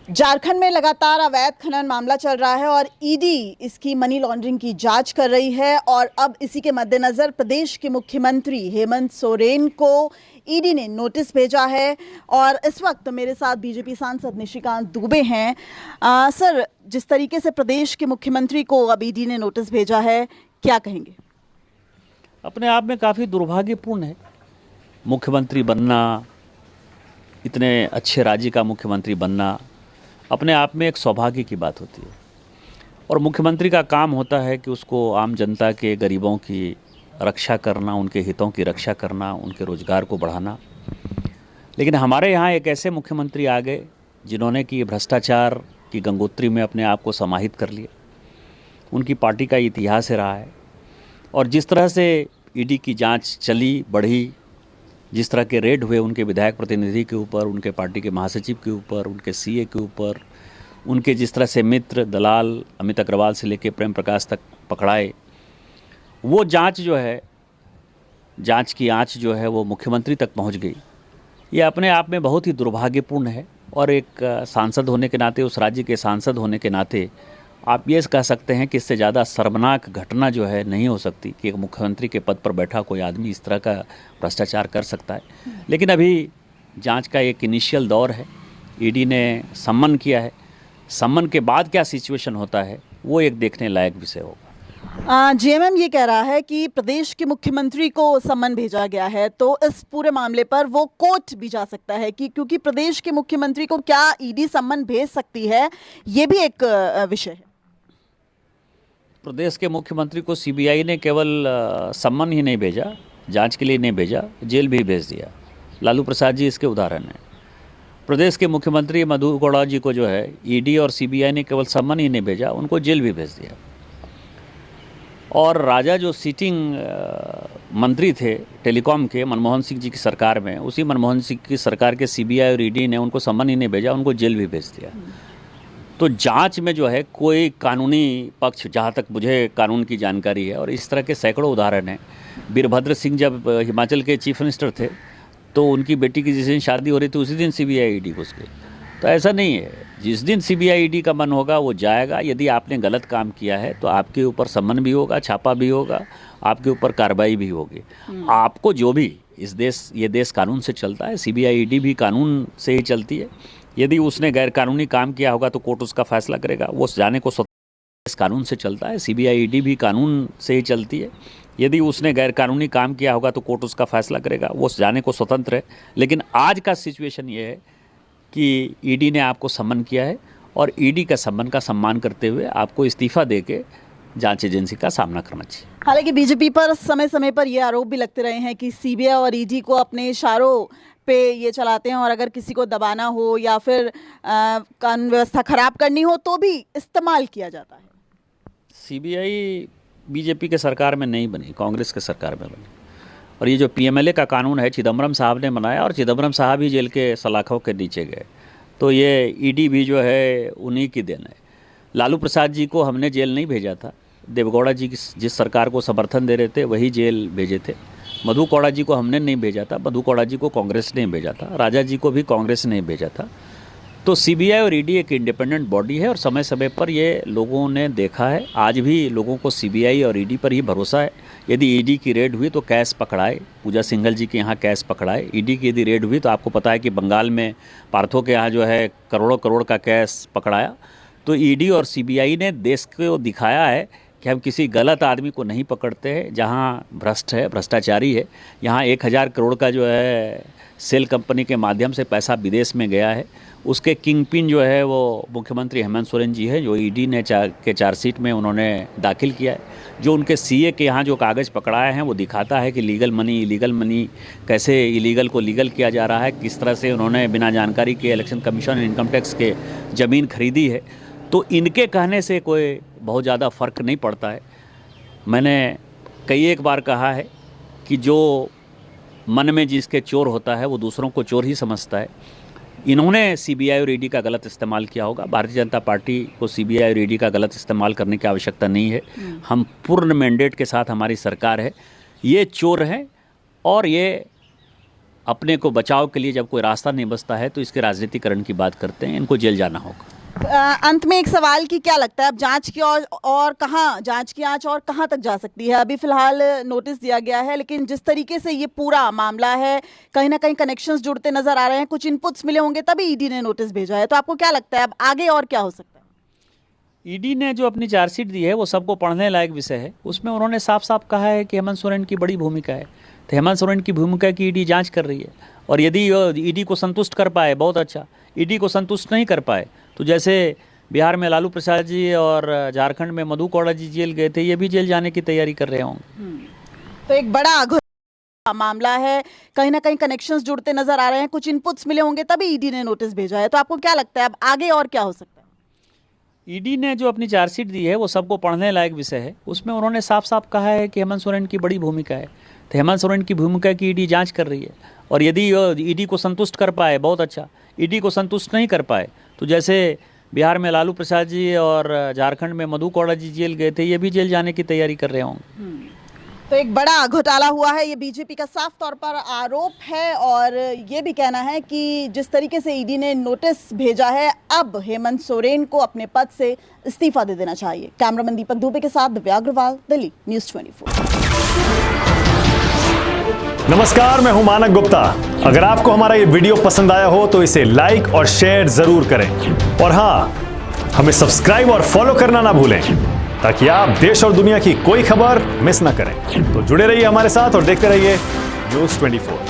झारखंड में लगातार अवैध खनन मामला चल रहा है और ईडी इसकी मनी लॉन्ड्रिंग की जांच कर रही है। और अब इसी के मद्देनजर प्रदेश के मुख्यमंत्री हेमंत सोरेन को ईडी ने नोटिस भेजा है। और इस वक्त मेरे साथ बीजेपी सांसद निशिकांत दुबे हैं। सर, जिस तरीके से प्रदेश के मुख्यमंत्री को अब ईडी ने नोटिस भेजा है, क्या कहेंगे? अपने आप में काफ़ी दुर्भाग्यपूर्ण है। मुख्यमंत्री बनना, इतने अच्छे राज्य का मुख्यमंत्री बनना अपने आप में एक सौभाग्य की बात होती है और मुख्यमंत्री का काम होता है कि उसको आम जनता के, गरीबों की रक्षा करना, उनके हितों की रक्षा करना, उनके रोजगार को बढ़ाना। लेकिन हमारे यहाँ एक ऐसे मुख्यमंत्री आ गए जिन्होंने कि भ्रष्टाचार की गंगोत्री में अपने आप को समाहित कर लिया। उनकी पार्टी का इतिहास रहा है और जिस तरह से ईडी की जांच चली बढ़ी, जिस तरह के रेड हुए उनके विधायक प्रतिनिधि के ऊपर, उनके पार्टी के महासचिव के ऊपर, उनके सीए के ऊपर, उनके जिस तरह से मित्र दलाल अमित अग्रवाल से लेकर प्रेम प्रकाश तक पकड़ाए, वो जांच जो है, जांच की आंच जो है वो मुख्यमंत्री तक पहुंच गई। ये अपने आप में बहुत ही दुर्भाग्यपूर्ण है और एक सांसद होने के नाते, उस राज्य के सांसद होने के नाते आप ये कह सकते हैं कि इससे ज़्यादा शर्मनाक घटना जो है नहीं हो सकती कि एक मुख्यमंत्री के पद पर बैठा कोई आदमी इस तरह का भ्रष्टाचार कर सकता है। लेकिन अभी जांच का एक इनिशियल दौर है। ईडी ने सम्मन किया है। सम्मन के बाद क्या सिचुएशन होता है वो एक देखने लायक विषय होगा। जेएमएम ये कह रहा है कि प्रदेश के मुख्यमंत्री को सम्मन भेजा गया है, तो इस पूरे मामले पर वो कोर्ट भी जा सकता है कि क्योंकि प्रदेश के मुख्यमंत्री को क्या ईडी सम्मन भेज सकती है, ये भी एक विषय है। प्रदेश के मुख्यमंत्री को सीबीआई ने केवल सम्मन ही नहीं भेजा, जांच के लिए नहीं भेजा, जेल भी भेज दिया। लालू प्रसाद जी इसके उदाहरण हैं। प्रदेश के मुख्यमंत्री मधु कोड़ा जी को जो है ईडी और सीबीआई ने केवल सम्मन ही नहीं भेजा, उनको जेल भी भेज दिया। और राजा जो सिटिंग मंत्री थे टेलीकॉम के मनमोहन सिंह जी की सरकार में, उसी मनमोहन सिंह की सरकार के सीबीआई और ईडी ने उनको सम्मन ही नहीं भेजा, उनको जेल भी भेज दिया। तो जांच में जो है कोई कानूनी पक्ष, जहाँ तक मुझे कानून की जानकारी है, और इस तरह के सैकड़ों उदाहरण हैं। वीरभद्र सिंह जब हिमाचल के चीफ मिनिस्टर थे तो उनकी बेटी की जिस दिन शादी हो रही थी उसी दिन सीबीआई ईडी घुस गई। तो ऐसा नहीं है, जिस दिन सीबीआई ईडी का मन होगा वो जाएगा। यदि आपने गलत काम किया है तो आपके ऊपर सम्मन भी होगा, छापा भी होगा, आपके ऊपर कार्रवाई भी होगी। आपको जो भी ये देश कानून से चलता है, सीबीआई ईडी भी कानून से ही चलती है। यदि उसने गैरकानूनी काम किया होगा तो कोर्ट उसका फैसला करेगा। वो जाने को इस कानून से चलता है, सीबीआई ईडी भी कानून से ही चलती है। यदि उसने गैरकानूनी काम किया होगा तो कोर्ट उसका फैसला करेगा, वो जाने को स्वतंत्र है। लेकिन आज का सिचुएशन ये है कि ईडी ने आपको सम्मन किया है और ईडी का सम्मन का सम्मान करते हुए आपको इस्तीफा देके जांच एजेंसी का सामना करना चाहिए। हालांकि बीजेपी पर समय समय पर ये आरोप भी लगते रहे हैं कि सीबीआई और ईडी को अपने इशारों पे ये चलाते हैं और अगर किसी को दबाना हो या फिर कानून व्यवस्था खराब करनी हो तो भी इस्तेमाल किया जाता है। सीबीआई बीजेपी के सरकार में नहीं बनी, कांग्रेस के सरकार में बनी। और ये जो पीएमएलए का कानून है चिदम्बरम साहब ने बनाया और चिदम्बरम साहब ही जेल के सलाखों के नीचे गए। तो ये ईडी भी जो है उन्हीं की देन है। लालू प्रसाद जी को हमने जेल नहीं भेजा था, देवेगौड़ा जी जिस सरकार को समर्थन दे रहे थे वही जेल भेजे थे। मधु कोड़ा जी को हमने नहीं भेजा था, मधु कोड़ा जी को कांग्रेस ने भेजा था, राजा जी को भी कांग्रेस ने भेजा था। तो सीबीआई और ईडी एक इंडिपेंडेंट बॉडी है और समय समय पर ये लोगों ने देखा है। आज भी लोगों को सीबीआई और ईडी पर ही भरोसा है। यदि ईडी की रेड हुई तो कैश पकड़ाए, पूजा सिंघल जी के यहाँ कैश पकड़ाए। ईडी की यदि रेड हुई तो आपको पता है कि बंगाल में पार्थो के यहाँ जो है करोड़ों करोड़ का कैश पकड़ाया। तो ईडी और सीबीआई ने देश को दिखाया है कि हम किसी गलत आदमी को नहीं पकड़ते हैं। जहाँ भ्रष्ट है, भ्रष्टाचारी है, यहाँ 1000 करोड़ का जो है सेल कंपनी के माध्यम से पैसा विदेश में गया है, उसके किंग पिन जो है वो मुख्यमंत्री हेमंत सोरेन जी है, जो ईडी ने के चार्जशीट में उन्होंने दाखिल किया है। जो उनके सीए के यहाँ जो कागज़ पकड़ाए हैं वो दिखाता है कि लीगल मनी, इलीगल मनी, कैसे इलीगल को लीगल किया जा रहा है, किस तरह से उन्होंने बिना जानकारी के इलेक्शन कमीशन, इनकम टैक्स के ज़मीन खरीदी है। तो इनके कहने से कोई बहुत ज़्यादा फ़र्क नहीं पड़ता है। मैंने कई एक बार कहा है कि जो मन में जिसके चोर होता है वो दूसरों को चोर ही समझता है। इन्होंने सीबीआई और ईडी का गलत इस्तेमाल किया होगा। भारतीय जनता पार्टी को सीबीआई और ईडी का गलत इस्तेमाल करने की आवश्यकता नहीं है। हम पूर्ण मैंडेट के साथ, हमारी सरकार है। ये चोर हैं और ये अपने को बचाव के लिए जब कोई रास्ता नहीं बचता है तो इसके राजनीतिकरण की बात करते हैं, इनको जेल जाना होगा। अंत में एक सवाल की क्या लगता है, अब जांच की और कहाँ जांच की आंच और कहाँ तक जा सकती है? अभी फिलहाल नोटिस दिया गया है, लेकिन जिस तरीके से ये पूरा मामला है, कहीं ना कहीं कनेक्शंस जुड़ते नजर आ रहे हैं, कुछ इनपुट्स मिले होंगे तभी ईडी ने नोटिस भेजा है। तो आपको क्या लगता है अब आगे और क्या हो सकता है? ईडी ने जो अपनी चार्जशीट दी है वो सबको पढ़ने लायक विषय है। उसमें उन्होंने साफ साफ कहा है कि हेमंत सोरेन की बड़ी भूमिका है, तो हेमंत सोरेन की भूमिका की ईडी जांच कर रही है। और यदि ईडी को संतुष्ट कर पाए बहुत अच्छा, ईडी को संतुष्ट नहीं कर पाए तो जैसे बिहार में लालू प्रसाद जी और झारखंड में मधु कौड़ा जी जेल गए थे, ये भी जेल जाने की तैयारी कर रहे होंगे। तो एक बड़ा मामला है, कहीं ना कहीं कनेक्शंस जुड़ते नजर आ रहे हैं, कुछ इनपुट्स मिले होंगे तभी ईडी ने नोटिस भेजा है। तो आपको क्या लगता है अब आगे और क्या हो सकता है? ईडी ने जो अपनी चार्जशीट दी है वो सबको पढ़ने लायक विषय है। उसमें उन्होंने साफ साफ कहा है कि हेमंत सोरेन की बड़ी भूमिका है, तो हेमंत सोरेन की भूमिका की ईडी जांच कर रही है। और यदि ईडी को संतुष्ट कर पाए बहुत अच्छा, ईडी को संतुष्ट नहीं कर पाए तो जैसे बिहार में लालू प्रसाद जी और झारखंड में मधु कौड़ा जी जेल गए थे, ये भी जेल जाने की तैयारी कर रहे होंगे। तो एक बड़ा घोटाला हुआ है, ये बीजेपी का साफ तौर पर आरोप है। और ये भी कहना है कि जिस तरीके से ईडी ने नोटिस भेजा है, अब हेमंत सोरेन को अपने पद से इस्तीफा दे देना चाहिए। कैमरामैन दीपक दुबे के साथ दिव्या अग्रवाल, दिल्ली न्यूज़ 24। नमस्कार, मैं हूं मानक गुप्ता। अगर आपको हमारा ये वीडियो पसंद आया हो तो इसे लाइक और शेयर जरूर करें। और हाँ, हमें सब्सक्राइब और फॉलो करना ना भूलें ताकि आप देश और दुनिया की कोई खबर मिस ना करें। तो जुड़े रहिए हमारे साथ और देखते रहिए न्यूज़ 24।